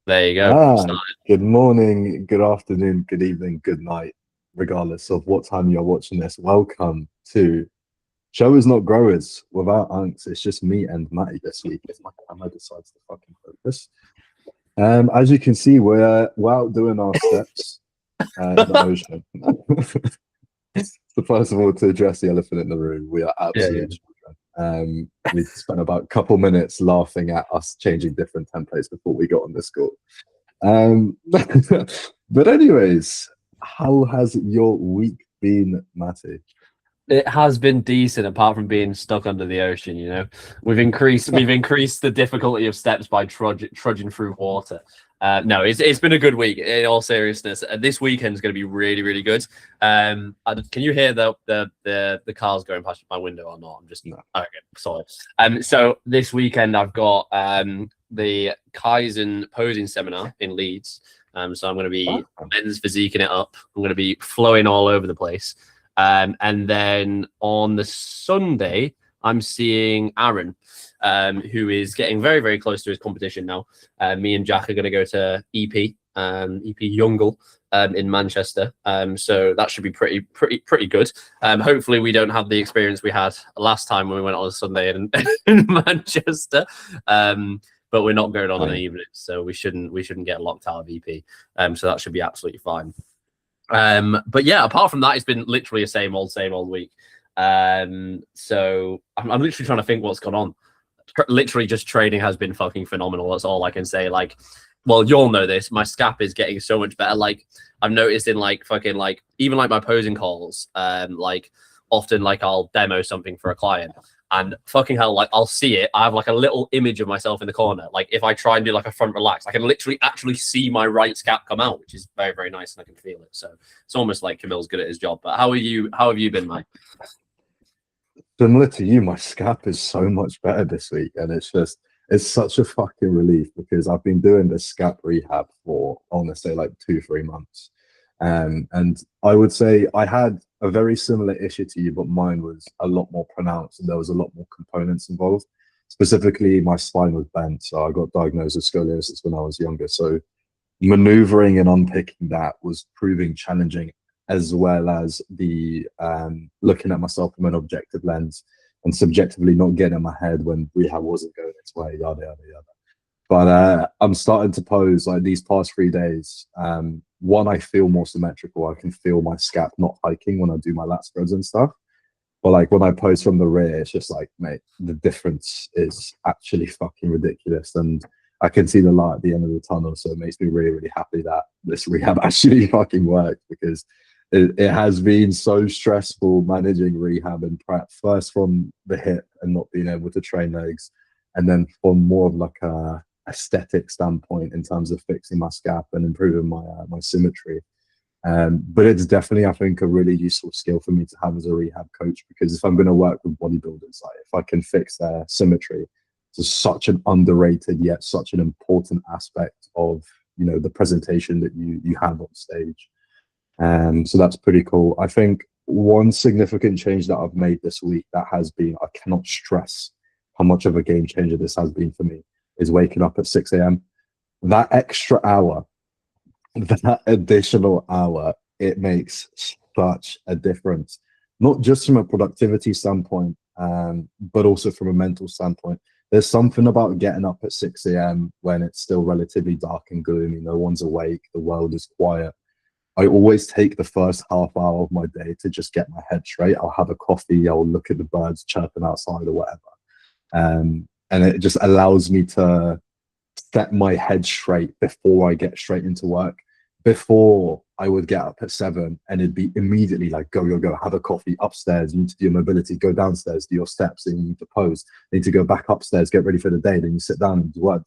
There you go. Ah, Started. good morning, good afternoon, good evening, good night, regardless of what time you're watching this. Welcome to Showers Not Growers without Unks. It's just me and Matty this week if my camera decides to fucking focus. As you can see, we're out doing our steps in the ocean. So first of all, to address the elephant in the room, we are Yeah, absolute children. We spent about a couple minutes laughing at us changing different templates before we got on this call. But anyways, how has your week been, Matty? it has been decent, apart from being stuck under the ocean. We've increased the difficulty of steps by trudging through water. No, it's been a good week. In all seriousness, this weekend is going to be really, really good. Can you hear the cars going past my window or not? I'm just No. okay. Sorry. So this weekend I've got the Kaizen posing seminar in Leeds. So I'm going to be men's physiquing it up. I'm going to be flowing all over the place. And then on the Sunday, I'm seeing Aaron, who is getting very, very close to his competition now. Me and Jack are going to go to EP Youngle in Manchester. So that should be pretty good. Hopefully we don't have the experience we had last time when we went on a Sunday in Manchester. But we're not going on an evening, so we shouldn't get locked out of EP. So that should be absolutely fine. But yeah, apart from that, it's been literally the same old week. So I'm literally trying to think what's gone on. Literally just training has been fucking phenomenal. That's all I can say. Like, well, you'll know this. My scap is getting so much better. Like, I've noticed in even my posing calls, like often like I'll demo something for a client. And fucking hell, like I'll see it. I have like a little image of myself in the corner. Like if I try and do like a front relax, I can literally actually see my right scap come out, which is very, very nice, and I can feel it. So it's almost like Camille's good at his job. But how are you? How have you been, Mike? Similar to you, my scap is so much better this week, and it's such a fucking relief because I've been doing this scap rehab for I want to say like 2-3 months. And I would say I had a very similar issue to you, but mine was a lot more pronounced and there was a lot more components involved. Specifically, my spine was bent, so I got diagnosed with scoliosis when I was younger. So maneuvering and unpicking that was proving challenging, as well as the looking at myself from an objective lens and subjectively not getting in my head when rehab wasn't going its way, yada yada yada. But I'm starting to pose like these past 3 days. One, I feel more symmetrical. I can feel my scap not hiking when I do my lat spreads and stuff. But like when I pose from the rear, it's just like, mate, the difference is actually fucking ridiculous. And I can see the light at the end of the tunnel. So it makes me really, really happy that this rehab actually fucking worked, because it has been so stressful managing rehab and prep, first from the hip and not being able to train legs, and then from more of like a aesthetic standpoint in terms of fixing my scap and improving my symmetry. But it's definitely, I think, a really useful skill for me to have as a rehab coach, because if I'm going to work with bodybuilders, like if I can fix their symmetry, it's such an underrated yet such an important aspect of the presentation that you have on stage. So that's pretty cool. I think one significant change that I've made this week that has been, I cannot stress how much of a game changer this has been for me, is waking up at 6 a.m. That extra hour, that additional hour, it makes such a difference, not just from a productivity standpoint, but also from a mental standpoint. There's something about getting up at 6 a.m. when it's still relatively dark and gloomy, no one's awake, the world is quiet. I always take the first half hour of my day to just get my head straight. I'll have a coffee, I'll look at the birds chirping outside or whatever. And it just allows me to set my head straight before I get straight into work. Before, I would get up at 7 and it'd be immediately like, go, have a coffee upstairs, you need to do your mobility, go downstairs, do your steps, then you need to pose, you need to go back upstairs, get ready for the day, then you sit down and do work.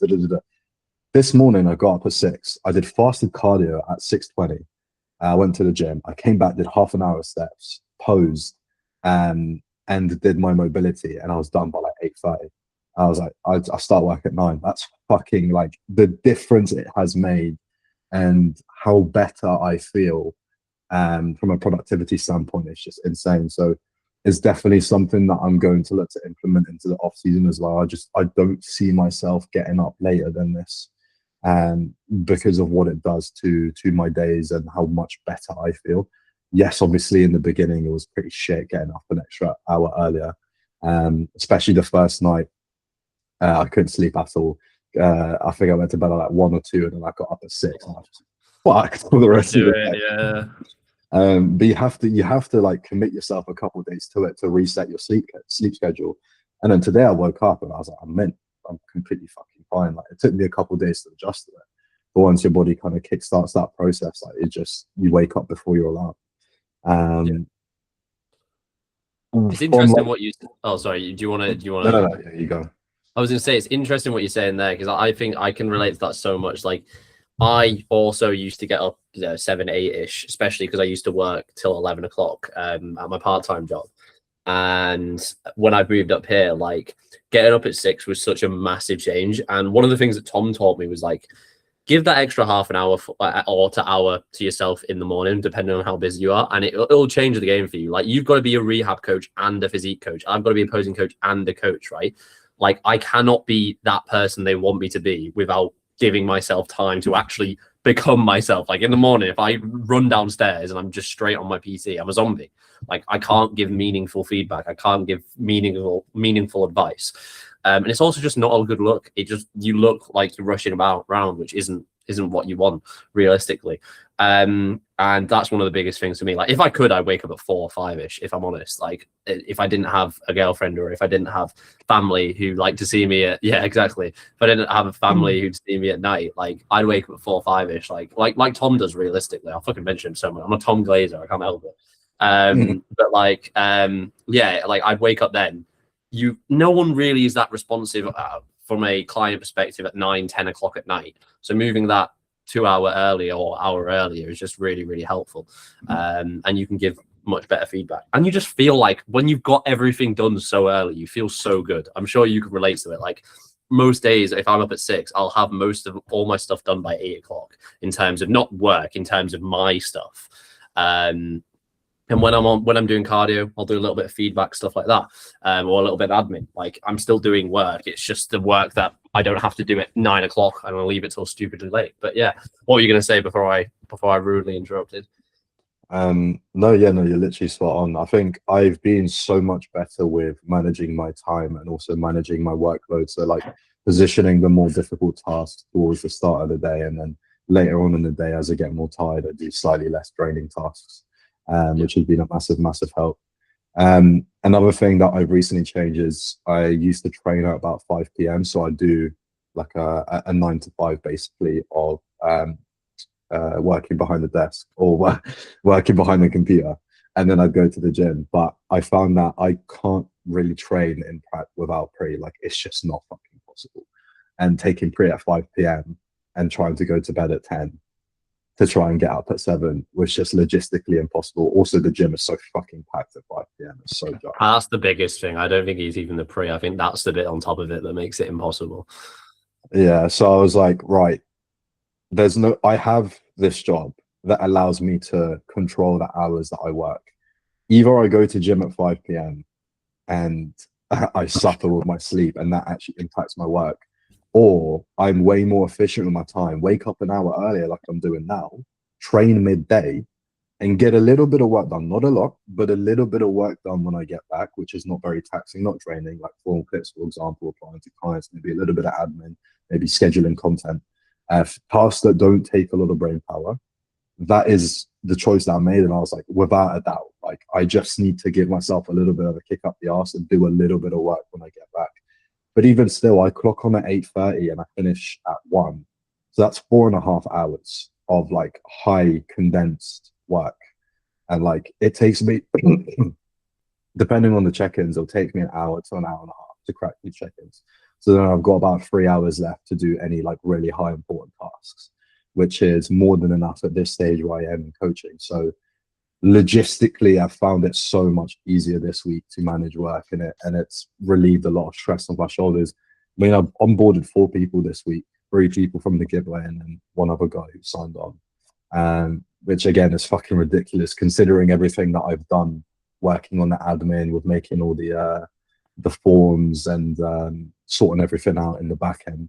This morning, I got up at 6. I did fasted cardio at 6:20. I went to the gym. I came back, did half an hour of steps, posed, and did my mobility, and I was done by like 8:30. I was like, I start work at 9. That's fucking like the difference it has made, and how better I feel from a productivity standpoint. It's just insane. So it's definitely something that I'm going to look to implement into the off season as well. I don't see myself getting up later than this. because of what it does to my days and how much better I feel. Yes, obviously in the beginning it was pretty shit getting up an extra hour earlier, especially the first night. I couldn't sleep at all. I think I went to bed at like 1 or 2, and then I got up at 6, and I just fucked for the rest of the day. Yeah. But you have to like commit yourself a couple of days to it to reset your sleep schedule. And then today I woke up and I was like, I'm completely fucking fine. Like, it took me a couple of days to adjust to it, but once your body kind of kickstarts that process, like, you wake up before your alarm. It's interesting what you. Oh, sorry. Do you want to? No. Yeah, you go. I was going to say it's interesting what you're saying there, because I think I can relate to that so much. Like, I also used to get up 7, 8-ish, especially because I used to work till 11 o'clock at my part-time job. And when I moved up here, like, getting up at 6 was such a massive change. And one of the things that Tom taught me was, like, give that extra half an hour or to hour to yourself in the morning, depending on how busy you are, and it'll change the game for you. Like, you've got to be a rehab coach and a physique coach. I've got to be a posing coach and a coach, right? Like, I cannot be that person they want me to be without giving myself time to actually become myself. Like, in the morning, if I run downstairs and I'm just straight on my PC, I'm a zombie. Like, I can't give meaningful feedback. I can't give meaningful advice. And it's also just not a good look. You look like you're rushing around, which isn't what you want realistically. And that's one of the biggest things for me. Like, if I could, I'd wake up at 4 or 5-ish, if I'm honest. Like, if I didn't have a girlfriend, or if I didn't have family who like to see me exactly. If I didn't have a family who'd see me at night, like, I'd wake up at 4 or 5-ish, like Tom does realistically. I'll fucking mention him so much. I'm a Tom Glazer. I can't help it. But like, like, I'd wake up then. No one really is that responsive from a client perspective at 9, 10 o'clock at night. So moving that 2 hour earlier or hour earlier is just really, really helpful. And you can give much better feedback. And you just feel like when you've got everything done so early, you feel so good. I'm sure you can relate to it. Like, most days, if I'm up at 6, I'll have most of all my stuff done by 8 o'clock in terms of not work, in terms of my stuff. And when I'm doing cardio, I'll do a little bit of feedback, stuff like that, or a little bit of admin. Like, I'm still doing work. It's just the work that I don't have to do at 9 o'clock, and I'll leave it till stupidly late. But yeah, what were you going to say before I rudely interrupted? No, you're literally spot on. I think I've been so much better with managing my time and also managing my workload. So, like, positioning the more difficult tasks towards the start of the day, and then later on in the day, as I get more tired, I do slightly less draining tasks. Which has been a massive help. Another thing that I've recently changed is I used to train at about 5 p.m. So I do like a 9 to 5 basically of working behind the desk or working behind the computer, and then I'd go to the gym. But I found that I can't really train in prep without pre. Like, it's just not fucking possible. And taking pre at 5 p.m. and trying to go to bed at 10 to try and get up at 7 was just logistically impossible. Also, the gym is so fucking packed at 5 p.m. It's so dark. That's the biggest thing. I don't think it's even the pre. I think that's the bit on top of it that makes it impossible. Yeah, so I was like, right, I have this job that allows me to control the hours that I work. Either I go to gym at 5 p.m. and I suffer with my sleep, and that actually impacts my work, or I'm way more efficient with my time, wake up an hour earlier like I'm doing now, train midday, and get a little bit of work done. Not a lot, but a little bit of work done when I get back, which is not very taxing, not draining, like form clips, for example, applying to clients, maybe a little bit of admin, maybe scheduling content. Tasks that don't take a lot of brain power. That is the choice that I made. And I was like, without a doubt, like, I just need to give myself a little bit of a kick up the arse and do a little bit of work when I get back. But even still, I clock on at 8:30 and I finish at 1. So that's 4.5 hours of like high condensed work. And like, it takes me, depending on the check-ins, it'll take me an hour to an hour and a half to crack these check-ins. So then I've got about 3 hours left to do any like really high important tasks, which is more than enough at this stage where I am in coaching. So logistically, I've found it so much easier this week to manage work in it, and it's relieved a lot of stress off my shoulders. I mean, I've onboarded 4 people this week, 3 people from the giveaway, and then 1 other guy who signed on, which again is fucking ridiculous considering everything that I've done working on the admin with making all the forms and sorting everything out in the back end.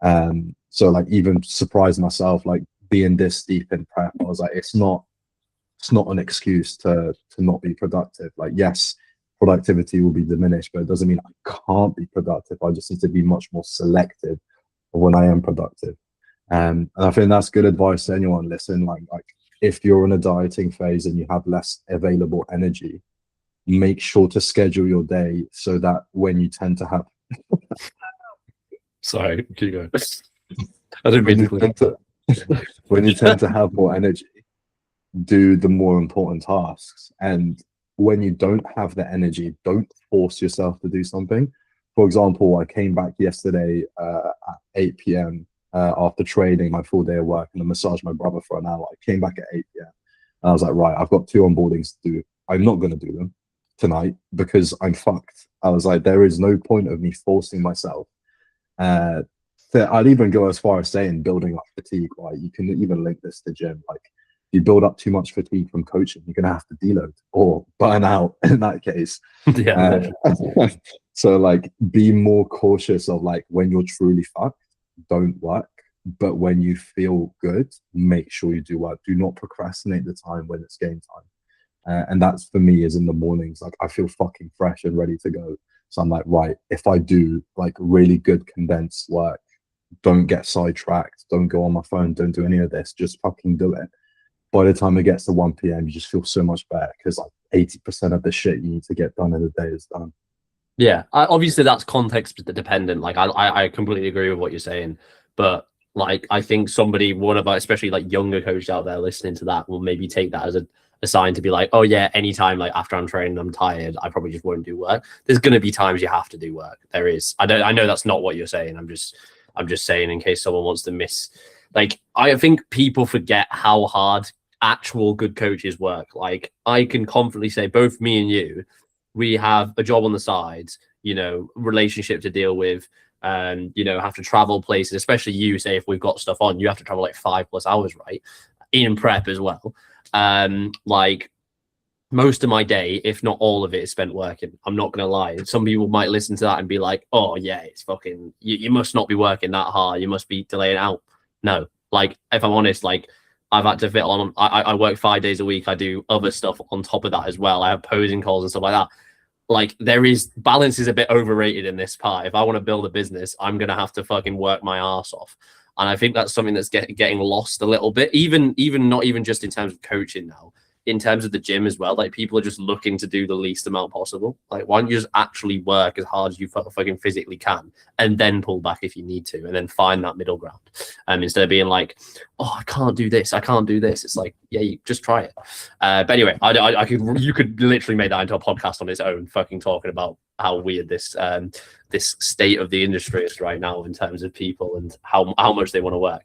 So like even surprised myself, like being this deep in prep, I was like, it's not an excuse to not be productive. Like, yes, productivity will be diminished, but it doesn't mean I can't be productive. I just need to be much more selective of when I am productive. And I think that's good advice to anyone. Listen, like if you're in a dieting phase and you have less available energy, make sure to schedule your day so that when you tend to have Sorry, keep going. I didn't mean when you tend to have more energy, do the more important tasks. And when you don't have the energy, don't force yourself to do something. For example, I came back yesterday at 8 p.m. After training my full day of work, and I massaged my brother for an hour. I came back at 8 p.m. and I was like, right, I've got 2 onboardings to do. I'm not going to do them tonight because I'm fucked. I was like, there is no point of me forcing myself. I'd even go as far as saying building up fatigue. Right, you can even link this to gym. Like, if you build up too much fatigue from coaching, you're gonna have to deload or burn out in that case. Yeah. So like, be more cautious of like when you're truly fucked, don't work. But when you feel good, make sure you do work. Do not procrastinate the time when it's game time. And that's for me is in the mornings. Like, I feel fucking fresh and ready to go. So I'm like, right, if I do like really good condensed work, don't get sidetracked, don't go on my phone, don't do any of this, just fucking do it. By the time it gets to 1 p.m., you just feel so much better because like 80% of the shit you need to get done in the day is done. Yeah, obviously that's context dependent. Like I completely agree with what you're saying, but like I think one of our, especially like younger coaches out there listening to that, will maybe take that as a sign to be like, oh yeah, anytime like after I'm training, I'm tired, I probably just won't do work. There's going to be times you have to do work. There is. I know that's not what you're saying. I'm just saying in case someone wants to miss. Like, I think people forget how hard actual good coaches work. Like, I can confidently say both me and you, we have a job on the side, relationship to deal with, have to travel places, especially you, say, if we've got stuff on, you have to travel like 5+ hours, right? In prep as well. Like, most of my day, if not all of it, is spent working. I'm not going to lie. Some people might listen to that and be like, oh yeah, it's fucking, you must not be working that hard. You must be delaying out. No, like, if I'm honest, like, I've had to fit on, I work 5 days a week. I do other stuff on top of that as well. I have posing calls and stuff like that. Like, balance is a bit overrated in this part. If I want to build a business, I'm going to have to fucking work my ass off. And I think that's something that's getting lost a little bit, even not even just in terms of coaching now, in terms of the gym as well. Like, people are just looking to do the least amount possible. Like, why don't you just actually work as hard as you fucking physically can, and then pull back if you need to, and then find that middle ground. Instead of being like, oh, I can't do this, I can't do this. It's like, yeah, you just try it. But anyway, you could literally make that into a podcast on its own, fucking talking about how weird this this state of the industry is right now in terms of people and how much they want to work.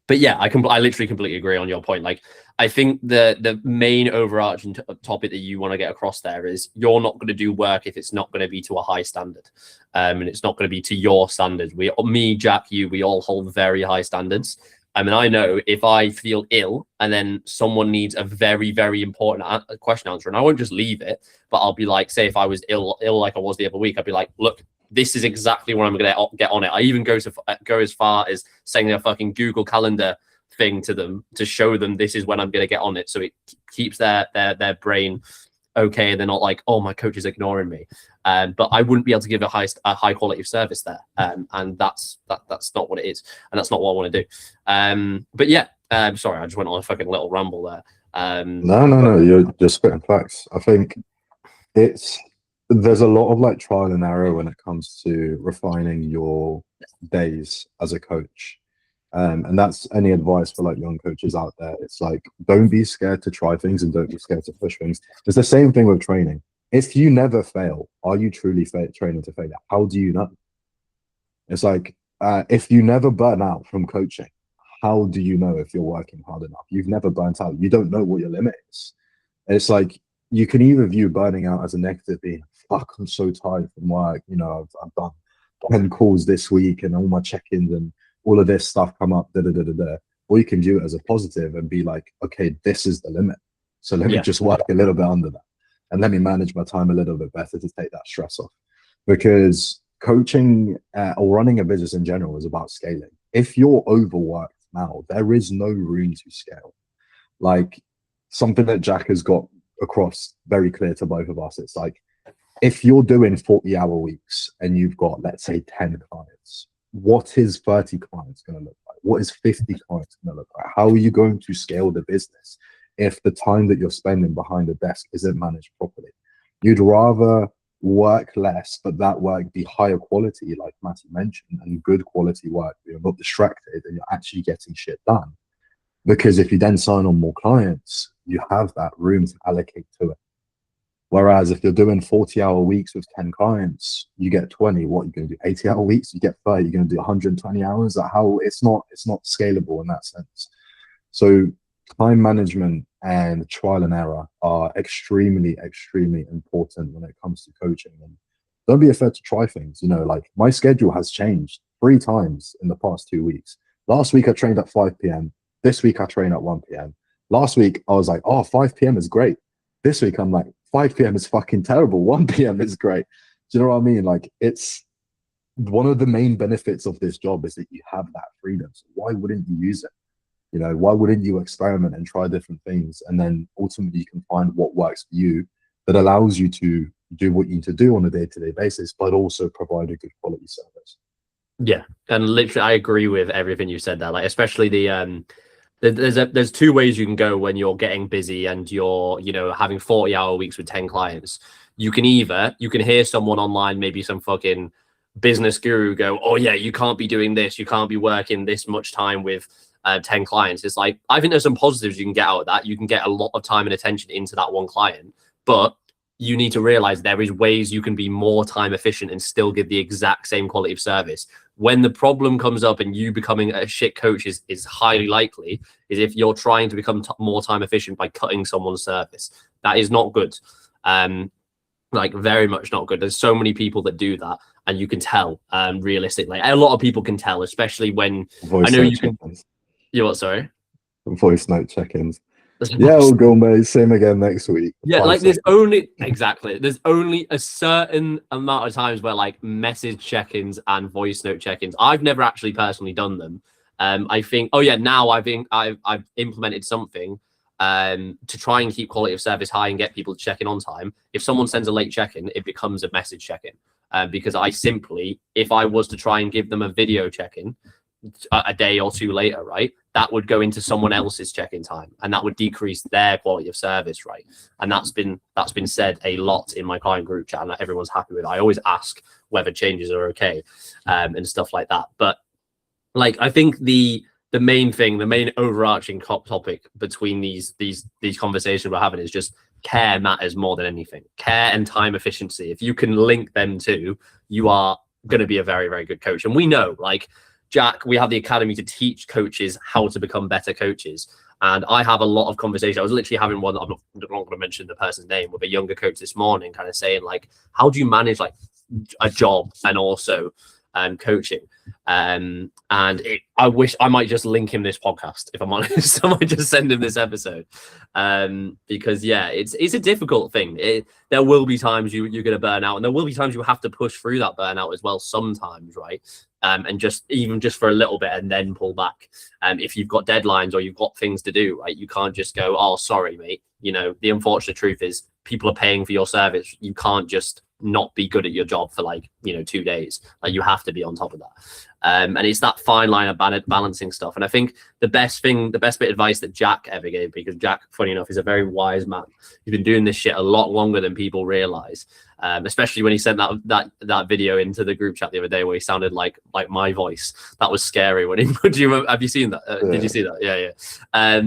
But yeah, I literally completely agree on your point. Like, I think the main overarching topic that you want to get across there is you're not going to do work if it's not going to be to a high standard, and it's not going to be to your standards. Me, Jack, we all hold very high standards. I mean, I know if I feel ill and then someone needs a very, very important question answer, and I won't just leave it, but I'll be like, say if I was ill like I was the other week, I'd be like, look, this is exactly what I'm going to get on it. I even go as far as saying a fucking Google Calendar thing to them to show them this is when I'm going to get on it. So it keeps their brain okay. They're not like, oh, my coach is ignoring me. But I wouldn't be able to give a high quality of service there. And that's not what it is. And that's not what I want to do. But yeah, sorry, I just went on a fucking little ramble there. No, you're just spitting facts. I think there's a lot of like trial and error when it comes to refining your days as a coach. And that's any advice for like young coaches out there. It's like, don't be scared to try things and don't be scared to push things. It's the same thing with training. If you never fail, are you truly training to failure? How do you know? It's like, if you never burn out from coaching, how do you know if you're working hard enough? You've never burnt out. You don't know what your limit is. It's like, you can either view burning out as a negative, being, fuck, I'm so tired from work. I've done 10 calls this week and all my check-ins and all of this stuff come up, or you can view it as a positive and be like, okay, this is the limit. So let me just work a little bit under that and let me manage my time a little bit better to take that stress off. Because coaching or running a business in general is about scaling. If you're overworked now, there is no room to scale. Like something that Jack has got across very clear to both of us, it's like, if you're doing 40-hour weeks and you've got, let's say, 10 clients, what is 30 clients going to look like? What is 50 clients going to look like? How are you going to scale the business if the time that you're spending behind the desk isn't managed properly? You'd rather work less, but that work be higher quality, like Matty mentioned, and good quality work. You're not distracted and you're actually getting shit done. Because if you then sign on more clients, you have that room to allocate to it. Whereas if you're doing 40-hour weeks with 10 clients, you get 20. What, you're going to do 80-hour weeks? You get 30. You're going to do 120 hours. How it's not scalable in that sense. So time management and trial and error are extremely, extremely important when it comes to coaching. And don't be afraid to try things. You know, like my schedule has changed 3 times in the past 2 weeks. Last week I trained at 5 p.m. This week I train at 1 p.m. Last week I was like, oh, 5 p.m. is great. This week I'm like, 5 p.m. is fucking terrible. 1 p.m. is great. Do you know what I mean? Like, it's one of the main benefits of this job is that you have that freedom. So why wouldn't you use it? You know, why wouldn't you experiment and try different things? And then ultimately you can find what works for you that allows you to do what you need to do on a day-to-day basis, but also provide a good quality service. Yeah. And literally, I agree with everything you said there. Like, especially there's 2 ways you can go when you're getting busy and you're, you know, having 40-hour weeks with 10 clients. You can hear someone online, maybe some fucking business guru go, oh yeah, you can't be doing this. You can't be working this much time with 10 clients. It's like, I think there's some positives you can get out of that. You can get a lot of time and attention into that one client, but you need to realize there is ways you can be more time efficient and still give the exact same quality of service. When the problem comes up and you becoming a shit coach is highly likely, is if you're trying to become more time efficient by cutting someone's service. That is not good. Like, very much not good. There's so many people that do that, and you can tell realistically. A lot of people can tell, especially when I know you can. You what? Sorry. Voice note check-ins. Yeah, we'll go, mate. Same again next week. Yeah, like there's only a certain amount of times where like message check-ins and voice note check-ins. I've never actually personally done them. I think, now I've implemented something to try and keep quality of service high and get people to check in on time. If someone sends a late check-in, it becomes a message check-in. Because if I was to try and give them a video check-in a day or 2 later, right, that would go into someone else's check-in time, and that would decrease their quality of service, right? And that's been said a lot in my client group chat, and that everyone's happy with. I always ask whether changes are okay, and stuff like that. But like, I think the main overarching topic between these conversations we're having is just care matters more than anything. Care and time efficiency. If you can link them two, you are going to be a very, very good coach. And we know, like, Jack, we have the academy to teach coaches how to become better coaches. And I have a lot of conversations. I was literally having one, I'm not going to mention the person's name, with a younger coach this morning, kind of saying, like, how do you manage like a job and also coaching? I wish I might just link him this podcast, if I'm honest. I might just send him this episode, because yeah, it's a difficult thing. There will be times you're going to burn out, and there will be times you have to push through that burnout as well sometimes, right? And just for a little bit and then pull back. If you've got deadlines or you've got things to do, right, you can't just go, oh, sorry, mate. You know, the unfortunate truth is people are paying for your service. You can't just not be good at your job for 2 days. Like, you have to be on top of that. And it's that fine line of balancing stuff. And I think the best bit of advice that Jack ever gave, because Jack, funny enough, is a very wise man. He's been doing this shit a lot longer than people realize. Especially when he sent that video into the group chat the other day where he sounded like my voice. That was scary. When he have you seen that? Did you see that? Yeah.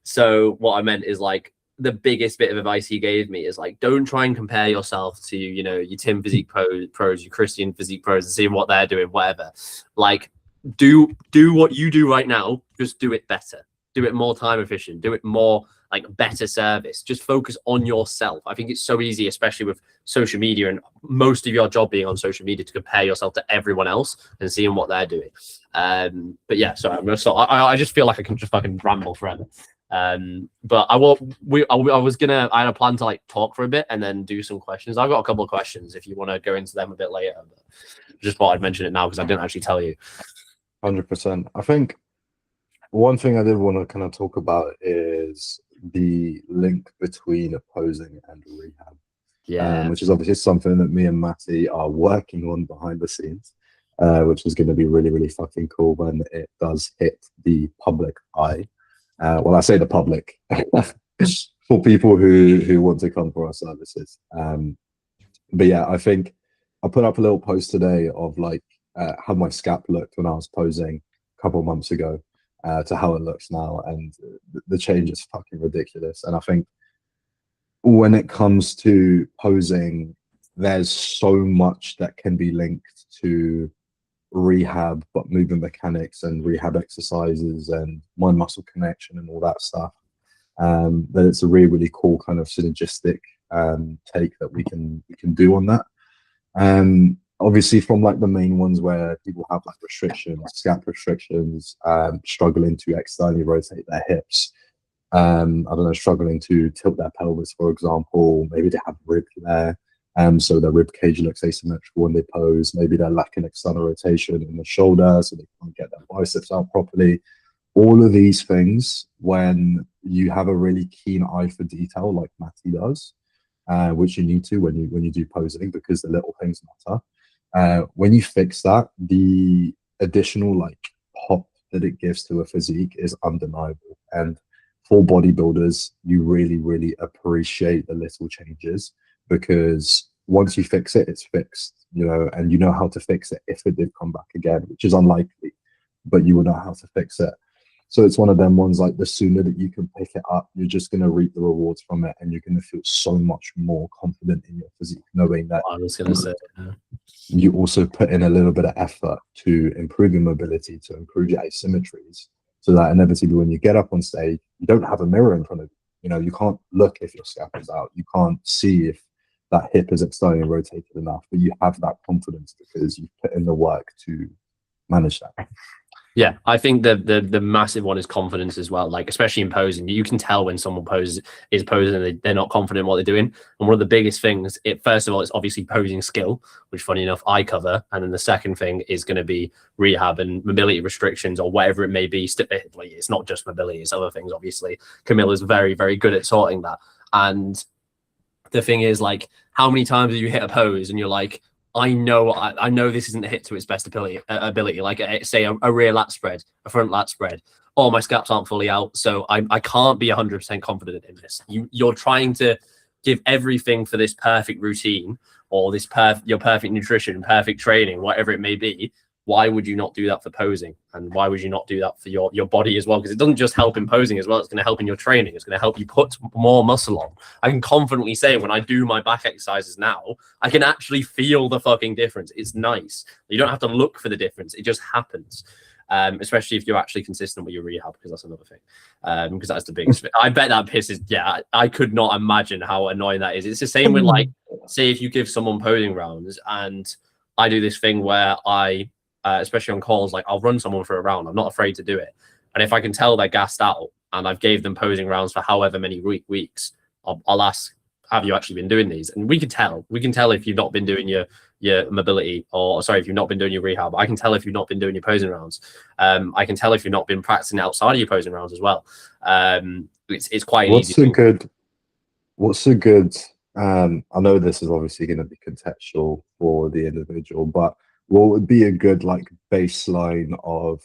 So what I meant is, like, the biggest bit of advice he gave me is, like, don't try and compare yourself to, your Tim Physique pros, your Christian Physique pros, and see what they're doing, whatever. Like, do what you do right now. Just do it better. Do it more time efficient. Do it more like better service. Just focus on yourself. I think it's so easy, especially with social media and most of your job being on social media, to compare yourself to everyone else and seeing what they're doing. But yeah, sorry, I'm gonna stop. I just feel like I can just fucking ramble forever. But I had a plan to like talk for a bit and then do some questions. I've got a couple of questions if you want to go into them a bit later. But just thought I'd mention it now because I didn't actually tell you. 100%. I think one thing I did want to kind of talk about is the link between opposing and rehab, which is obviously something that me and Matty are working on behind the scenes, which is going to be really, really fucking cool when it does hit the public eye. Well, I say the public for people who want to come for our services. But yeah, I think I put up a little post today of like how my scap looked when I was posing a couple of months ago to how it looks now, and the change is fucking ridiculous. And I think when it comes to posing, there's so much that can be linked to rehab, but movement mechanics and rehab exercises and mind muscle connection and all that stuff. That it's a really, really cool kind of synergistic take that we can do on that. Obviously from like the main ones where people have like restrictions, scap restrictions, struggling to externally rotate their hips, I don't know, struggling to tilt their pelvis, for example. Maybe they have rib there, so their rib cage looks asymmetrical when they pose. Maybe they're lacking external rotation in the shoulder, so they can't get their biceps out properly. All of these things, when you have a really keen eye for detail, like Matty does, which you need to when you do posing, because the little things matter. When you fix that, the additional like pop that it gives to a physique is undeniable. And for bodybuilders, you really, really appreciate the little changes, because once you fix it, it's fixed, and you know how to fix it if it did come back again, which is unlikely, but you will know how to fix it. So it's one of them ones, like the sooner that you can pick it up, you're just going to reap the rewards from it, and you're going to feel so much more confident in your physique, knowing that I was going to say, you also put in a little bit of effort to improve your mobility, to improve your asymmetries, so that inevitably when you get up on stage, you don't have a mirror in front of you. You can't look if your scap is out. You can't see if that hip is externally rotated enough, but you have that confidence because you've put in the work to manage that. Yeah, I think the massive one is confidence as well. Like, especially in posing, you can tell when someone is posing and they're not confident in what they're doing. And one of the biggest things, first of all, it's obviously posing skill, which funny enough, I cover. And then the second thing is going to be rehab and mobility restrictions or whatever it may be. Like, it's not just mobility, it's other things, obviously. Camilla's very, very good at sorting that. And the thing is, like, how many times have you hit a pose and you're like, I know this isn't hit to its best ability. Like, say a rear lat spread, a front lat spread. Oh, my scaps aren't fully out, so I can't be 100% confident in this. You're trying to give everything for this perfect routine or this your perfect nutrition, perfect training, whatever it may be. Why would you not do that for posing? And why would you not do that for your body as well? Because it doesn't just help in posing as well. It's going to help in your training. It's going to help you put more muscle on. I can confidently say when I do my back exercises now, I can actually feel the fucking difference. It's nice. You don't have to look for the difference. It just happens. Especially if you're actually consistent with your rehab, because that's another thing. Because that's the biggest thing. I bet that pisses. Yeah, I could not imagine how annoying that is. It's the same with, like, say if you give someone posing rounds, and I do this thing where I, especially on calls, like, I'll run someone for a round. I'm not afraid to do it. And if I can tell they're gassed out and I've gave them posing rounds for however many weeks, I'll ask, have you actually been doing these? And we can tell if you've not been doing your mobility, or sorry, if you've not been doing your rehab. I can tell if you've not been doing your posing rounds. I can tell if you've not been practicing outside of your posing rounds as well. It's quite What's easy. What's a good, I know this is obviously going to be contextual for the individual, but what would be a good, like, baseline of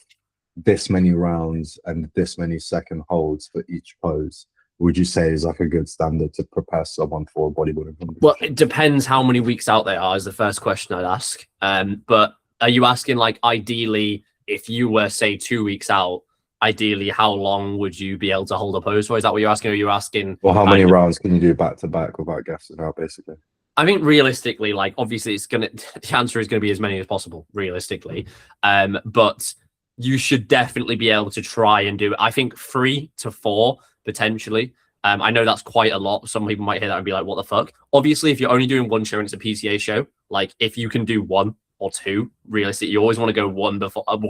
this many rounds and this many second holds for each pose? Would you say is like a good standard to prepare someone for a bodybuilding competition? Well, it depends how many weeks out they are, is the first question I'd ask. But are you asking, like, ideally, if you were, say, 2 weeks out, ideally, how long would you be able to hold a pose for? Is that what you're asking? Or are you asking, well, how many rounds can you do back to back without gassing out, basically? I think realistically, like, obviously the answer is going to be as many as possible, realistically. But you should definitely be able to try and do it. I think 3 to 4, potentially. I know that's quite a lot. Some people might hear that and be like, what the fuck? Obviously, if you're only doing one show and it's a PCA show, like, if you can do 1 or 2, realistically, you always want to go one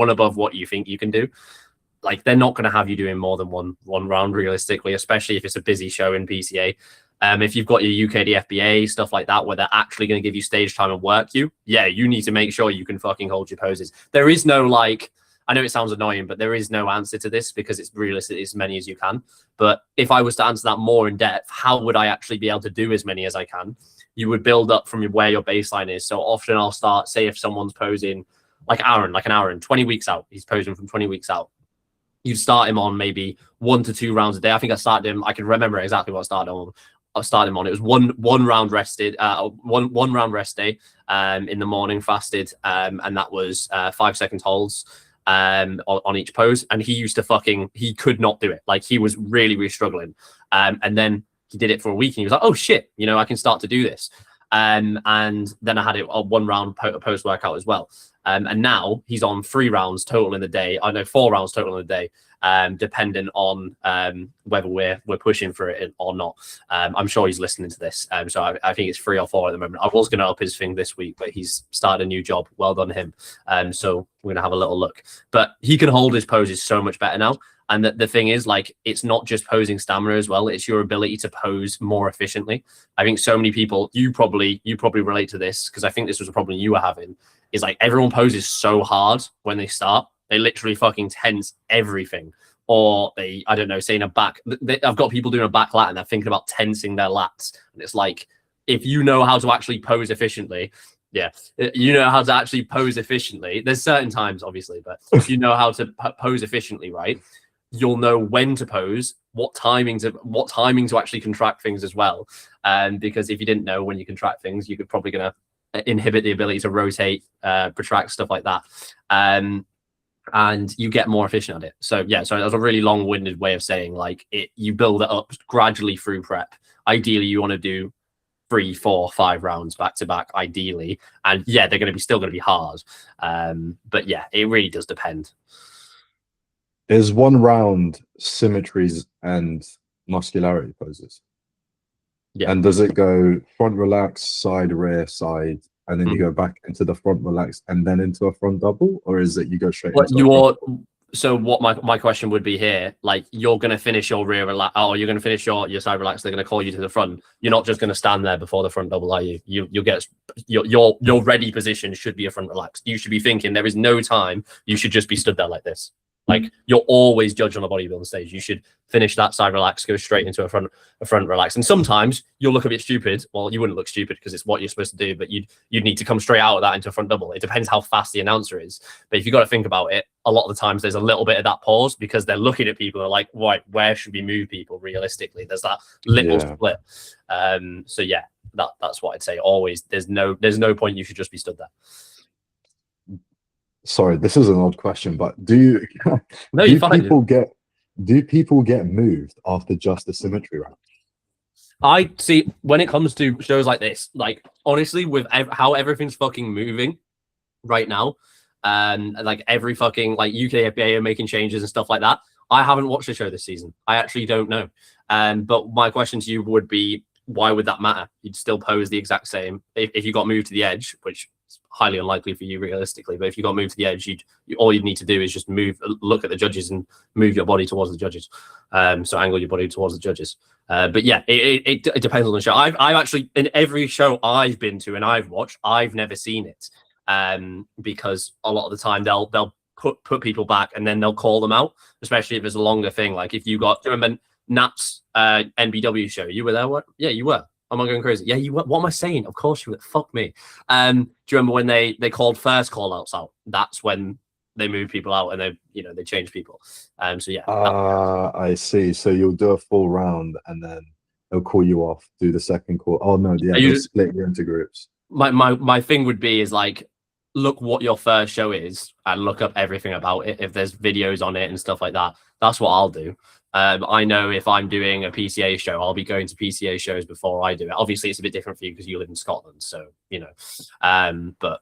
above what you think you can do. like they're not going to have you doing more than one round realistically, especially if it's a busy show in PCA. If you've got your UKD FBA stuff like that, where they're actually going to give you stage time and work you, yeah, you need to make sure you can fucking hold your poses. There is no like, I know it sounds annoying, but there is no answer to this because it's realistic as many as you can. But if I was to answer that more in depth, how would I actually be able to do as many as I can? You would build up from where your baseline is. So often I'll start, say if someone's posing like an Aaron, 20 weeks out, he's posing from 20 weeks out. You start him on maybe 1 to 2 rounds a day. I think I started him, I can remember exactly what I started on. It was one round rested, one round rest day in the morning fasted, and that was 5-second holds on each pose. And he used to he could not do it. Like he was really struggling. And then he did it for a week and he was like, oh shit, I can start to do this. And then I had it on 1 round post workout as well. And now he's on 3 rounds total in the day. I know 4 rounds total in the day, depending on whether we're pushing for it or not. I'm sure he's listening to this. So I think it's 3 or 4 at the moment. I was going to up his thing this week, but he's started a new job. Well done him. So we're going to have a little look. But he can hold his poses so much better now. And the thing is, like, it's not just posing stamina as well. It's your ability to pose more efficiently. I think so many people, you probably relate to this because I think this was a problem you were having, is like everyone poses so hard when they start. They literally fucking tense everything. Or they, I don't know, saying I've got people doing a back lat and they're thinking about tensing their lats. And it's like, if you know how to actually pose efficiently, there's certain times, obviously, but if you know how to pose efficiently, right, you'll know when to pose, what timing to actually contract things as well. Because if you didn't know when you contract things, you're probably going to inhibit the ability to rotate, protract, stuff like that. And you get more efficient at it. So yeah, so that was a really long-winded way of saying, like, you build it up gradually through prep. Ideally, you want to do 3, 4, 5 rounds back to back, ideally. And yeah, they're still going to be hard. But yeah, it really does depend. Is 1 round symmetries and muscularity poses? Yeah. And does it go front relax, side, rear, side, and then you go back into the front relax and then into a front double? Or is it you go straight into So what my question would be here, like, you're going to finish your rear relax, or you're going to finish your side relax, they're going to call you to the front. You're not just going to stand there before the front double, are you? You'll get your ready position should be a front relax. You should be thinking there is no time you should just be stood there like this. Like, you're always judged on a bodybuilding stage. You should finish that side relax, go straight into a front relax. And sometimes you'll look a bit stupid. Well, you wouldn't look stupid because it's what you're supposed to do, but you'd need to come straight out of that into a front double. It depends how fast the announcer is. But if you've got to think about it, a lot of the times there's a little bit of that pause because they're looking at people and are like, right, where should we move people realistically? There's that little split. So yeah, that's what I'd say. Always, there's no point you should just be stood there. Sorry, this is an odd question, but do people get moved after just the symmetry round? I see, when it comes to shows like this, like, honestly, with how everything's fucking moving right now, and like every fucking, like, UK FBA are making changes and stuff like that, I haven't watched the show this season. I actually don't know. But my question to you would be, why would that matter? You'd still pose the exact same if you got moved to the edge, which is highly unlikely for you realistically. But if you got moved to the edge, all you'd need to do is just look at the judges and move your body towards the judges. So angle your body towards the judges. But yeah, it depends on the show. I've actually, in every show I've been to and I've watched, I've never seen it. Because a lot of the time they'll put people back and then they'll call them out, especially if it's a longer thing. Like, if you got, do you remember Nat's NBW show? You were there? What? Yeah, you were. Am I going crazy? Yeah, you were. What am I saying? Of course you were. Fuck me. Do you remember when they called first call outs out? That's when they move people out and they change people. So yeah. I see. So you'll do a full round and then they'll call you off, do the second call. Oh no, yeah, they'll split you into groups. My thing would be is, like, look what your first show is and look up everything about it. If there's videos on it and stuff like that, that's what I'll do. I know if I'm doing a PCA show, I'll be going to PCA shows before I do it. Obviously, it's a bit different for you because you live in Scotland, so but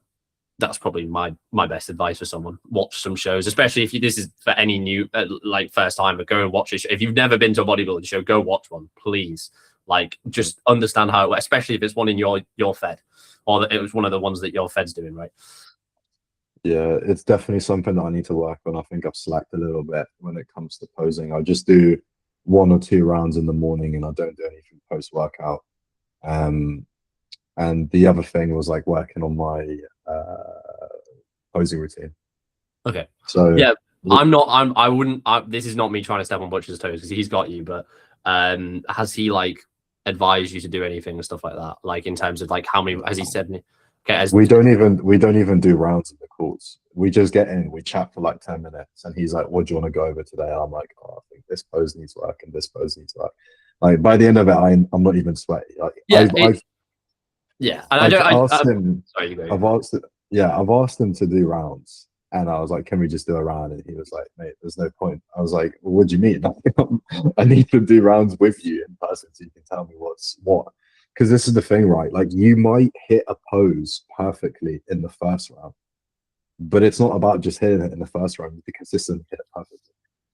that's probably my best advice for someone. Watch some shows, especially if this is for any new like first time. But go and watch it. If you've never been to a bodybuilding show, go watch one, please. Like, just understand how it works, especially if it's one in your fed, or that it was one of the ones that your fed's doing, right? Yeah, it's definitely something that I need to work on. I think I've slacked a little bit when it comes to posing. I just do 1 or 2 rounds in the morning and I don't do anything post workout. Um, and the other thing was like working on my posing routine. Okay. So Yeah, I wouldn't. This is not me trying to step on Butcher's toes because he's got you. But has he like advised you to do anything and stuff like that? Like in terms of like how many? Has he said? Okay. we don't even do rounds in the calls. We just get in, we chat for like 10 minutes, and he's like, "What do you want to go over today?" And I'm like, "Oh, I think this pose needs work and this pose needs work." Like by the end of it, I'm not even sweaty. Like Yeah. I've And I I've don't. asked him. Sorry, you go. I've asked. Yeah, I've asked him to do rounds, and I was like, "Can we just do a round?" And he was like, "Mate, there's no point." I was like, well, "What do you mean? I need to do rounds with you in person so you can tell me what's what." Because this is the thing, right? Like you might hit a pose perfectly in the first round, but it's not about just hitting it in the first round. You be consistent, hit it perfectly.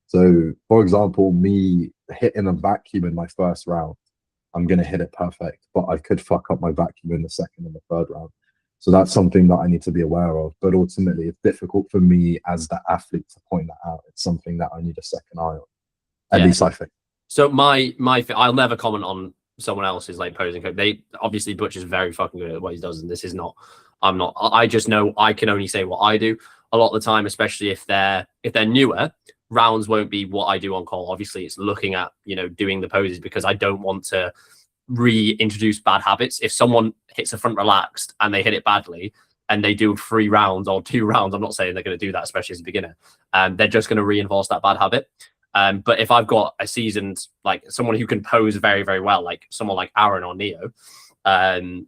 So, for example, me hitting a vacuum in my first round, I'm going to hit it perfect, but I could fuck up my vacuum in the second and the third round. So that's something that I need to be aware of. But ultimately, it's difficult for me as the athlete to point that out. It's something that I need a second eye on. At least I think. So I'll never comment on someone else's like posing code. They obviously Butcher's very fucking good at what he does, and this is not. I'm not. I just know I can only say what I do a lot of the time, especially if they're newer. Rounds won't be what I do on call. Obviously, it's looking at doing the poses because I don't want to reintroduce bad habits. If someone hits a front relaxed and they hit it badly and they do 3 rounds or 2 rounds, I'm not saying they're going to do that, especially as a beginner. They're just going to reinforce that bad habit. But if I've got a seasoned, like someone who can pose very, very well, like someone like Aaron or Neo,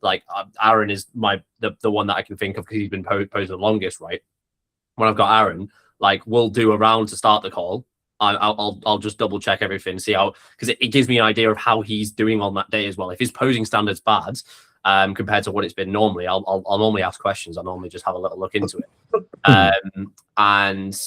like Aaron is the one that I can think of because he's been posing the longest, right? When I've got Aaron, like we'll do a round to start the call. I'll just double check everything, see how, because it gives me an idea of how he's doing on that day as well. If his posing standard's bad, compared to what it's been normally, I'll normally ask questions. I'll normally just have a little look into it. And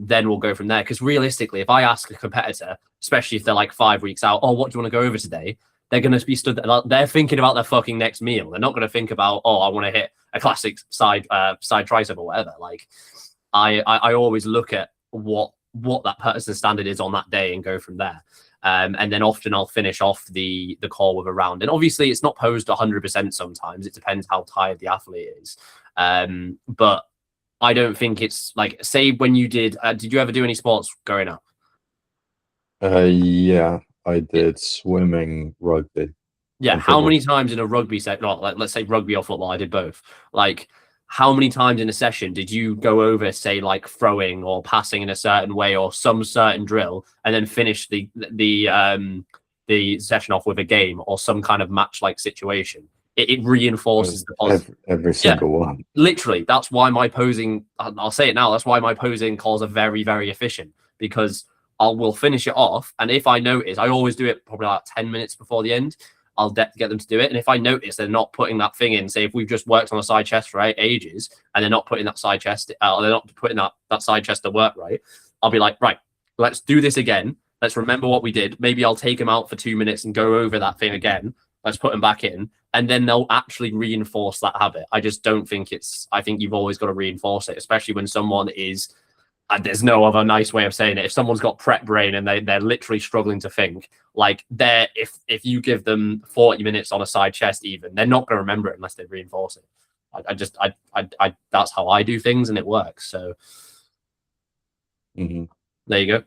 then we'll go from there. Because realistically, if I ask a competitor, especially if they're like 5 weeks out, oh, what do you want to go over today? They're going to be stood there. They're thinking about their fucking next meal. They're not going to think about, oh, I want to hit a classic side tricep or whatever. Like, I always look at what that person's standard is on that day and go from there. And then often I'll finish off the call with a round. And obviously it's not posed 100% sometimes. It depends how tired the athlete is. But I don't think it's like, say when you did you ever do any sports growing up? Yeah, I did swimming, rugby. Yeah. How many times in a rugby set, not like, let's say rugby or football, I did both. Like, how many times in a session did you go over, say, like throwing or passing in a certain way or some certain drill, and then finish the session off with a game or some kind of match-like situation? It reinforces the positive. Every single one. Literally, that's why my posing. I'll say it now. That's why my posing calls are very, very efficient, because we'll finish it off, and if I notice, I always do it probably like 10 minutes before the end. I'll get them to do it. And if I notice they're not putting that thing in, say if we've just worked on a side chest for ages and they're not putting that side chest, or they're not putting that side chest to work right, I'll be like, right, let's do this again. Let's remember what we did. Maybe I'll take them out for 2 minutes and go over that thing again. Let's put them back in. And then they'll actually reinforce that habit. I just don't think I think you've always got to reinforce it, especially when someone is, and there's no other nice way of saying it. If someone's got prep brain and they're literally struggling to think, like if you give them 40 minutes on a side chest, even they're not going to remember it unless they reinforce it. I that's how I do things, and it works. So there you go.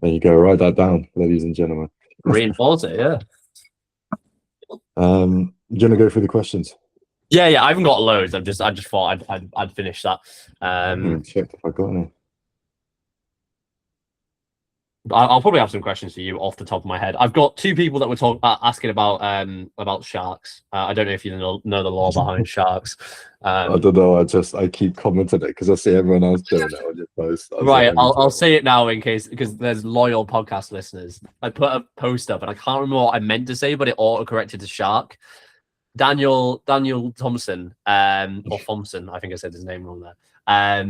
There you go. Write that down, ladies and gentlemen. Reinforce it, yeah. Do you want to go through the questions? Yeah. I haven't got loads. I just thought I'd finish that. Checked if I got any. I'll probably have some questions for you off the top of my head. I've got 2 people that were asking about sharks. I don't know if you know the law behind sharks. I don't know. I keep commenting it because I see everyone else doing it on your post. Right, I'll say it now in case, because there's loyal podcast listeners. I put a post up and I can't remember what I meant to say, but it auto-corrected to shark. Daniel Thompson, or Thompson, I think I said his name wrong there.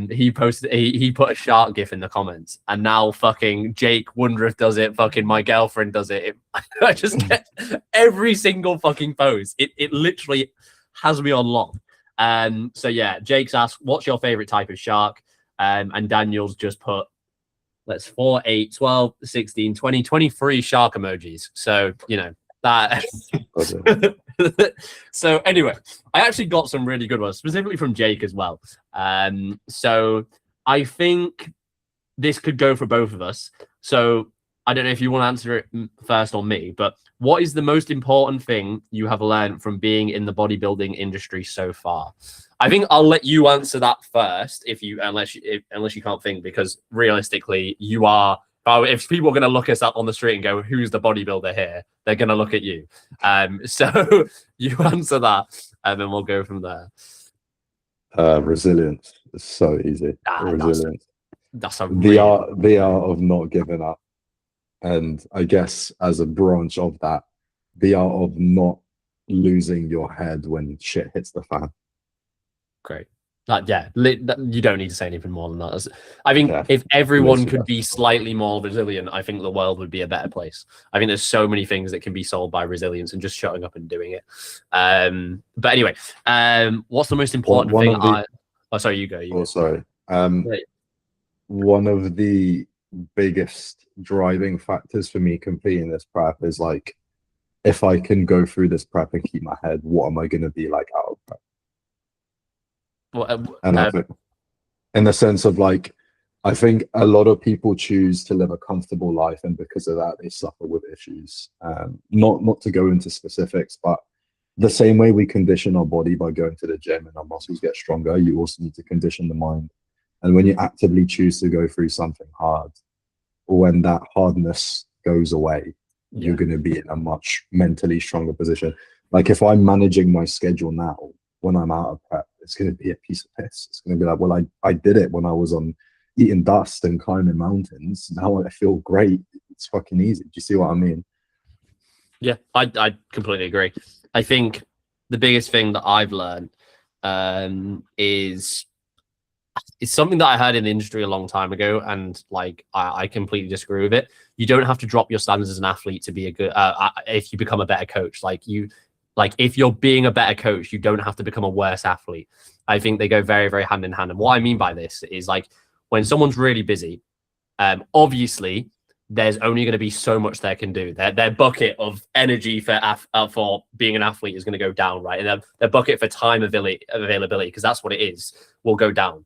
He put a shark gif in the comments, and now fucking Jake Woodruff does it, fucking my girlfriend does it. I just get every single fucking post. It literally has me on lock. So yeah, Jake's asked, what's your favorite type of shark? And Daniel's just put, let's 4, 8, 12, 16, 20, 23 shark emojis. So, you know, that. So anyway, I actually got some really good ones, specifically from Jake as well. So I think this could go for both of us. So I don't know if you want to answer it first or me, but what is the most important thing you have learned from being in the bodybuilding industry so far? I think I'll let you answer that first, unless you can't think, because realistically, you are. If people are going to look us up on the street and go, "Who's the bodybuilder here?" They're going to look at you. So you answer that, and then we'll go from there. Resilience. It's so easy. Resilience. That's a the art of not giving up. And I guess as a branch of that, the art of not losing your head when shit hits the fan. Great. You don't need to say anything more than that. I think if everyone could be slightly more resilient, I think the world would be a better place. I think there's so many things that can be solved by resilience and just shutting up and doing it. But anyway, what's the most important thing? Oh, sorry, you go. Oh, sorry. One of the biggest driving factors for me completing this prep is like, if I can go through this prep and keep my head, what am I going to be like out of prep? And in the sense of like, I think a lot of people choose to live a comfortable life, and because of that, they suffer with issues. Not to go into specifics, but the same way we condition our body by going to the gym and our muscles get stronger, you also need to condition the mind. And when you actively choose to go through something hard, when that hardness goes away, you're going to be in a much mentally stronger position. Like if I'm managing my schedule now, when I'm out of prep, it's going to be a piece of piss. It's going to be like, well, I did it when I was on eating dust and climbing mountains. Now I feel great. It's fucking easy. Do you see what I mean? Yeah, I completely agree. I think the biggest thing that I've learned is it's something that I heard in the industry a long time ago, and like I completely disagree with it. You don't have to drop your standards as an athlete to be a good. If you become a better coach, if you're being a better coach, you don't have to become a worse athlete. I think they go very, very hand in hand. And what I mean by this is like when someone's really busy, obviously there's only going to be so much they can do. Their bucket of energy for being an athlete is going to go down, right? And their bucket for time availability, because that's what it is, will go down.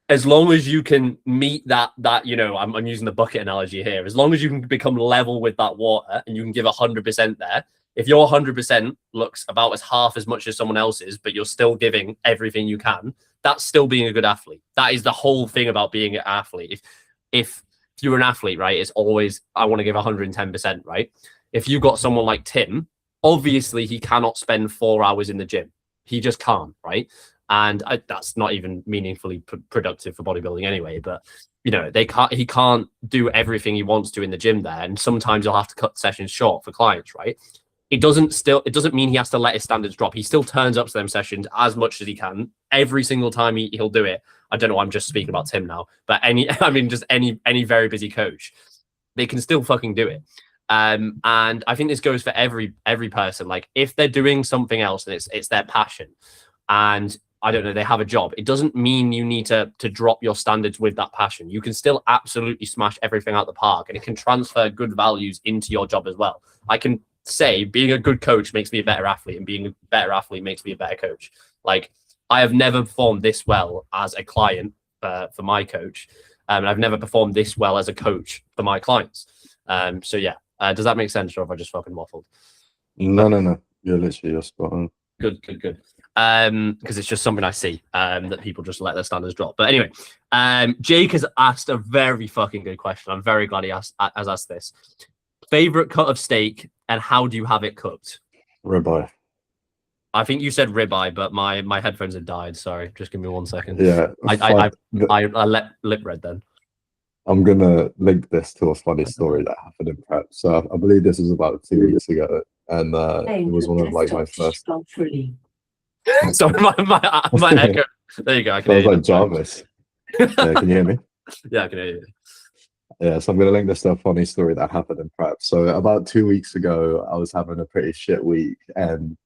As long as you can meet that, I'm using the bucket analogy here. As long as you can become level with that water and you can give 100% there, if your 100% looks about as half as much as someone else's, but you're still giving everything you can, that's still being a good athlete. That is the whole thing about being an athlete. If you're an athlete, right, it's always, I want to give 110%, right? If you've got someone like Tim, obviously he cannot spend 4 hours in the gym. He just can't, right? And that's not even meaningfully productive for bodybuilding anyway. But he can't do everything he wants to in the gym there, and sometimes you'll have to cut sessions short for clients, right? It doesn't mean he has to let his standards drop. He still turns up to them sessions as much as he can every single time he'll do it. I don't know. I'm just speaking about Tim now, but just any very busy coach, they can still fucking do it. And I think this goes for every person. Like if they're doing something else and it's their passion, and I don't know, they have a job, it doesn't mean you need to drop your standards with that passion. You can still absolutely smash everything out the park, and it can transfer good values into your job as well. I can say being a good coach makes me a better athlete, and being a better athlete makes me a better coach. Like I have never performed this well as a client for my coach, and I've never performed this well as a coach for my clients. So yeah, does that make sense, or have I just fucking waffled? No. You're spot on. Good. Because it's just something I see that people just let their standards drop. But anyway, Jake has asked a very fucking good question. I'm very glad he has asked this. Favorite cut of steak, and how do you have it cooked? Ribeye. I think you said ribeye, but my headphones have died. Sorry, just give me 1 second. Yeah, I let lip read then. I'm gonna link this to a funny story that happened in prep. So I believe this was about 2 weeks ago, and it was one of like my first. So my echo. There you go. I can hear you. Like Jarvis. Yeah, can you hear me? Yeah, I can hear you. Yeah, so I'm going to link this to a funny story that happened in prep. So about 2 weeks ago, I was having a pretty shit week, and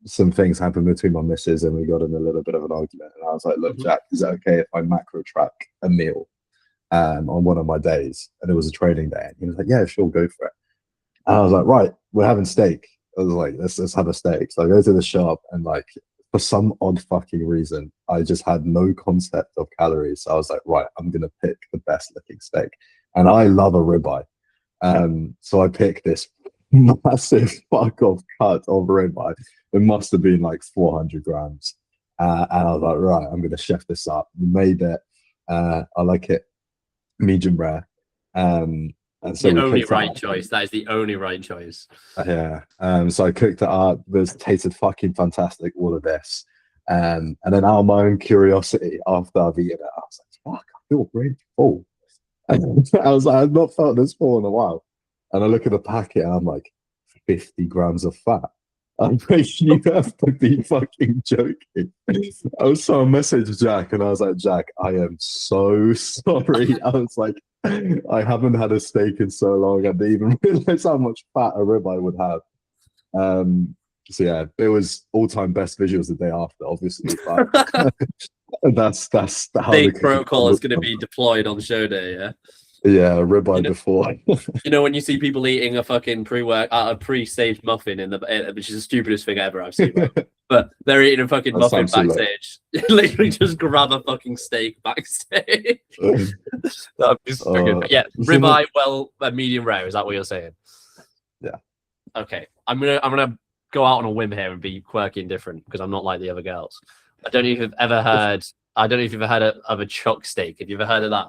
some things happened between my missus and we got in a little bit of an argument. And I was like, look, Mhm. Jack, is it okay if I macro track a meal on one of my days? And it was a training day. And he was like, yeah, sure, go for it. And I was like, right, we're having steak. I was like, let's have a steak. So I go to the shop and like for some odd fucking reason, I just had no concept of calories. So I was like, right, I'm gonna pick the best looking steak. And I love a ribeye. So I picked this massive fuck off cut of ribeye. It must have been like 400 grams. And I was like, right, I'm gonna chef this up. Made it. I like it medium rare. And so The we only cooked it right up. choice. That is the only right choice. Yeah. So I cooked it up. It was tasted fucking fantastic. All of this. And then out of my own curiosity, after I've eaten it, I was like, fuck, I feel really full. And I was like, I've not felt this full in a while. And I look at the packet and I'm like, 50 grams of fat. I'm like, you have to be fucking joking. I was so I messaged Jack and I was like, Jack, I am so sorry. I was like, I haven't had a steak in so long. I didn't even realize how much fat a ribeye would have. So yeah, it was all-time best visuals the day after, obviously. But that's how the Steak cooking protocol is going to be deployed on show day. Yeah. yeah, ribeye You know, before. you know when you see people eating a fucking a pre-staged muffin which is the stupidest thing ever I've seen. Right? But they're eating a fucking That's muffin absolutely backstage. Literally just grab a fucking steak backstage. That'd be so good. But yeah, ribeye, well, medium rare. Is that what you're saying? Yeah. Okay, I'm gonna go out on a whim here and be quirky and different because I'm not like the other girls. I don't know if you've ever heard. I don't know if you've ever heard of a chuck steak. Have you ever heard of that?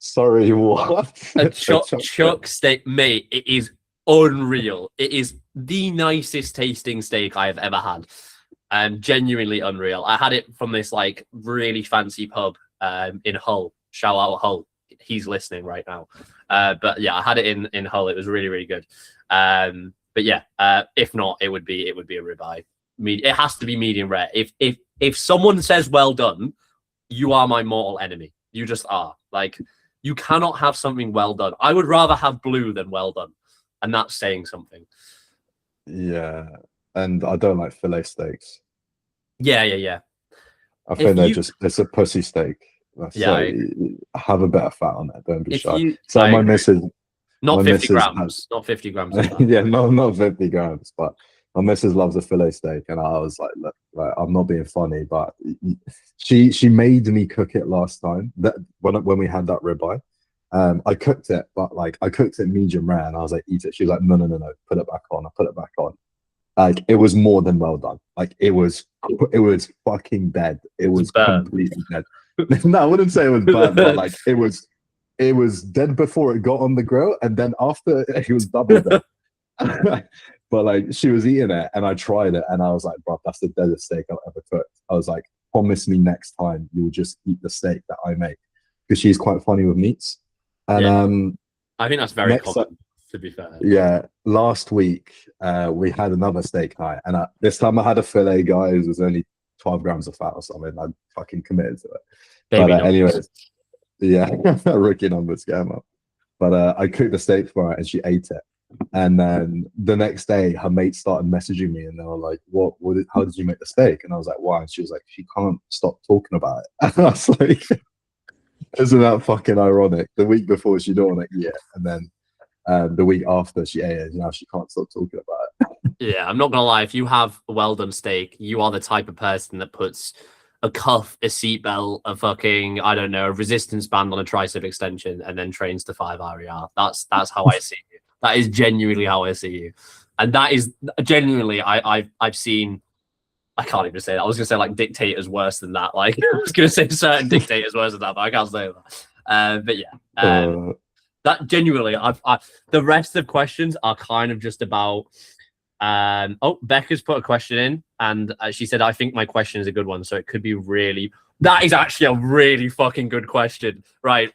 Sorry, what? A chuck steak, mate. It is unreal. It is the nicest tasting steak I have ever had. Genuinely unreal. I had it from this like really fancy pub in Hull. Shout out Hull. He's listening right now. But yeah, I had it in Hull. It was really, really good. But yeah, if not, it would be a ribeye. It has to be medium rare. If someone says well done, you are my mortal enemy. You just are. Like, you cannot have something well done. I would rather have blue than well done, and that's saying something. Yeah, and I don't like fillet steaks. Yeah. I think it's a pussy steak. Yeah, have a bit of fat on it. Don't be shy. So I my agree. missus, Not 50 missus grams. Not 50 grams of fat. yeah, not 50 grams, but my missus loves a fillet steak, and I was like, look, like, I'm not being funny, but she made me cook it last time. That when we had that ribeye, I cooked it, but like I cooked it medium rare, and I was like, eat it. She was like, no, put it back on. I put it back on. Like it was more than well done. Like it was fucking dead. It was completely dead. No, I wouldn't say it was bad, but like it was dead before it got on the grill, and then after it was double dead. But like she was eating it, and I tried it, and I was like, bro, that's the deadest steak I've ever cooked. I was like, promise me next time you'll just eat the steak that I make, because she's quite funny with meats. And I think that's very common, to be fair. Yeah, last week we had another steak night, and this time I had a fillet, guys. It was only 12 grams of fat or something. I fucking committed to it. Baby but anyways, yeah, rookie numbers came up. But I cooked the steak for her, and she ate it. And then the next day, her mates started messaging me, and they were like, how did you make the steak?" And I was like, "Why?" And she was like, "She can't stop talking about it." And I was like, "Isn't that fucking ironic?" The week before, she didn't want to eat it, and then the week after, she ate it. Now she can't stop talking about it. Yeah, I'm not gonna lie. If you have a well done steak, you are the type of person that puts a cuff, a seatbelt, a fucking, I don't know, a resistance band on a tricep extension, and then trains to 5 RER. That's how I see you. That is genuinely how I see you, and that is genuinely I've seen. I can't even say that. I was gonna say like dictators worse than that. Like I was gonna say certain dictators worse than that, but I can't say that. But yeah, that genuinely, the rest of questions are kind of just about. Becca's put a question in, and she said, "I think my question is a good one, so it could be really." That is actually a really fucking good question, right?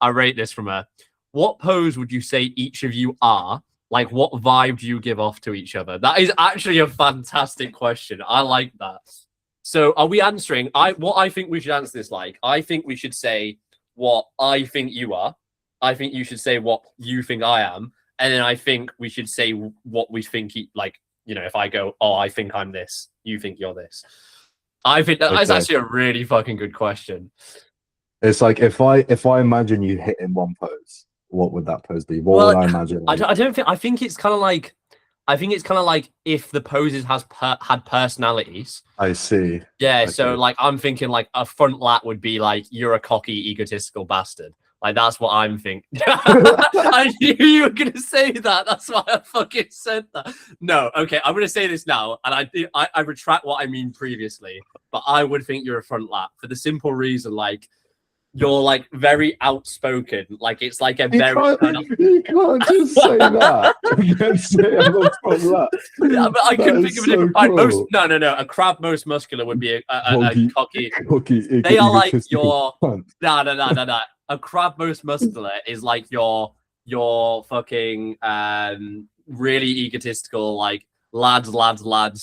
I rate this from her. What pose would you say each of you are? Like, what vibe do you give off to each other? That is actually a fantastic question. I like that. So, are we answering? What I think we should answer this like. I think we should say what I think you are. I think you should say what you think I am, and then I think we should say what we think you know, if I go, oh, I think I'm this, you think you're this. I think that's Okay. actually a really fucking good question. It's like if I imagine you hit in one pose, what would that pose be? What Well, would I imagine? I don't think. I think it's kind of like. I think it's kind of like if the poses had personalities. I see. Yeah. Okay. So like, I'm thinking like a front lat would be like you're a cocky, egotistical bastard. Like that's what I'm thinking. I knew you were gonna say that. That's why I fucking said that. No, okay, I'm gonna say this now, and I retract what I mean previously. But I would think you're a front lat for the simple reason, like. You're like very outspoken. Like it's like a very kind of... You can't just say that. You can't say I'm a front lat. Yeah, but I couldn't think of a different cool. most. No. A crab most muscular would be a cocky. They are like your. No. A crab most muscular is like your fucking really egotistical, like lads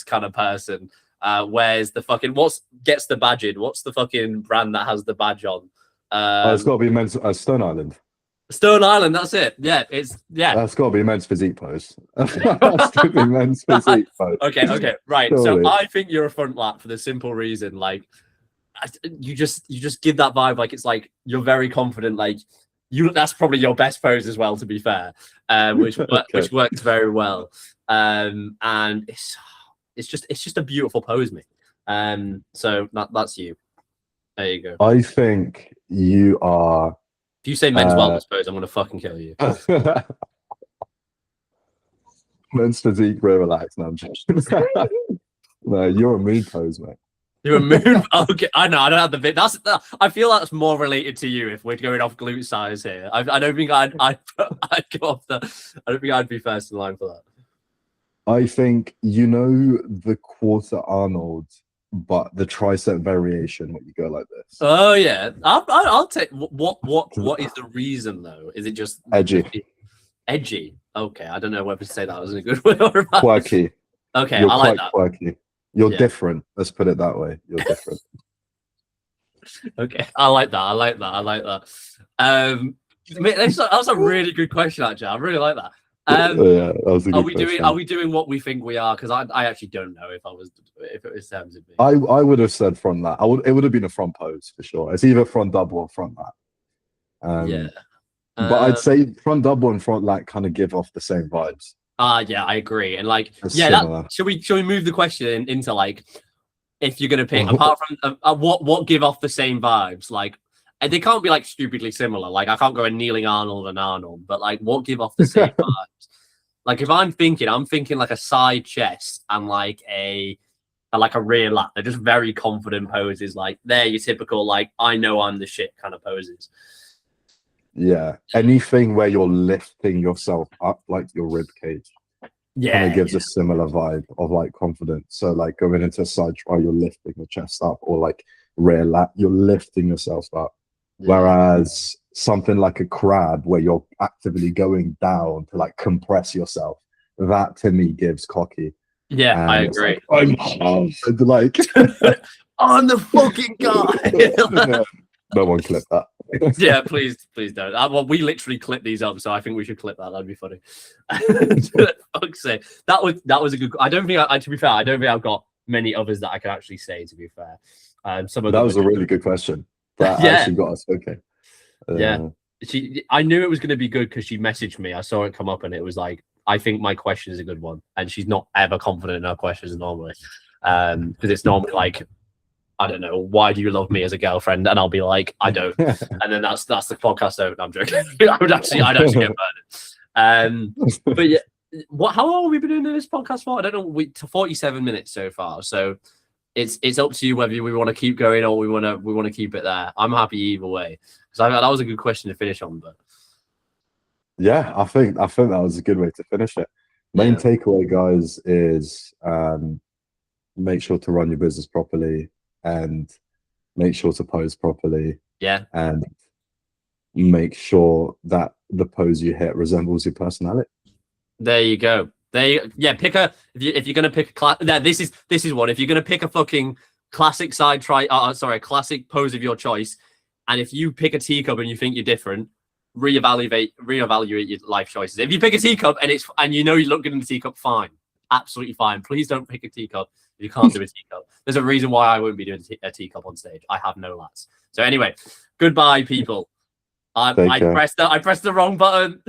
kind of person. Where's the fucking gets the badge in? What's the fucking brand that has the badge on? It's got to be men's Stone Island. Stone Island, that's it. Yeah, That's got to be men's physique pose. That's got to be men's physique pose. Okay, right. Surely. So I think you're a front lat for the simple reason, like you just give that vibe, like it's like you're very confident, like you. That's probably your best pose as well, to be fair, which which works very well. And it's just a beautiful pose, mate. So that's you. There you go. I think you are. If you say men's wellness pose, I'm gonna fucking kill you. Men's physique, very relaxed. No, I'm joking. No, you're a moon pose, mate. You're a moon. Okay, I know. I don't have the bit. I feel that's more related to you if we're going off glute size here. I don't think I'd go off the. I don't think I'd be first in line for that. I think you know the quarter Arnold, but the tricep variation when you go like this. Oh yeah, I'll take. What is the reason though? Is it just edgy? Edgy. Okay, I don't know whether to say that was in a good way or bad. Quirky. Okay, You're I like that. Quirky. You're different. Let's put it that way. You're different. Okay, I like that. That was a really good question, actually. I really like that. Yeah, that was a good question. Are we doing what we think we are? Because I actually don't know if it was terms of me. I would have said front lat. It would have been a front pose for sure. It's either front double or front lat. Yeah. But I'd say front double and front lat kind of give off the same vibes. Yeah, I agree. And like, similar. should we move the question into like, if you're gonna pick apart from what give off the same vibes, like they can't be like stupidly similar. Like I can't go a kneeling Arnold and Arnold, but like what give off the same vibes? Like if I'm thinking like a side chest and like a rear lat. They're just very confident poses. Like they're your typical like I know I'm the shit kind of poses. Yeah, anything where you're lifting yourself up, like your rib cage, kind of gives a similar vibe of like confidence. So like going into a side try, you're lifting your chest up, or like rear lat, you're lifting yourself up. Whereas something like a crab, where you're actively going down to like compress yourself, that to me gives cocky. Yeah, and I agree. Like, I'm hard, like I'm the fucking guy. No one clip that. Yeah, please don't. Well, we literally clip these up, so I think we should clip that. That'd be funny. Fuck's sake. That was a good. I don't think. To be fair, I don't think I've got many others that I can actually say. To be fair, some of that was a really good question. That actually got us okay. Yeah, I knew it was going to be good because she messaged me. I saw it come up, and it was like, I think my question is a good one, and she's not ever confident in her questions normally, because it's normally like, I don't know, why do you love me as a girlfriend? And I'll be like, I don't. And then that's the podcast over. I'm joking. I'd actually get murdered. But yeah, how long have we been doing this podcast for? I don't know. To 47 minutes so far. So it's up to you whether we want to keep going or we want to keep it there. I'm happy either way. Because that was a good question to finish on. But yeah, I think that was a good way to finish it. Main takeaway, guys, is make sure to run your business properly. And make sure to pose properly. Yeah. And make sure that the pose you hit resembles your personality. There you go. Pick a if you're gonna pick a class. This is one. If you're gonna pick a fucking classic side try, a classic pose of your choice, and if you pick a teacup and you think you're different, reevaluate your life choices. If you pick a teacup and you know you look good in the teacup, fine. absolutely fine. Please don't pick a teacup if you can't do a teacup. There's a reason why I wouldn't be doing a teacup on stage. I have no lats. So anyway, goodbye, people. I pressed the wrong button.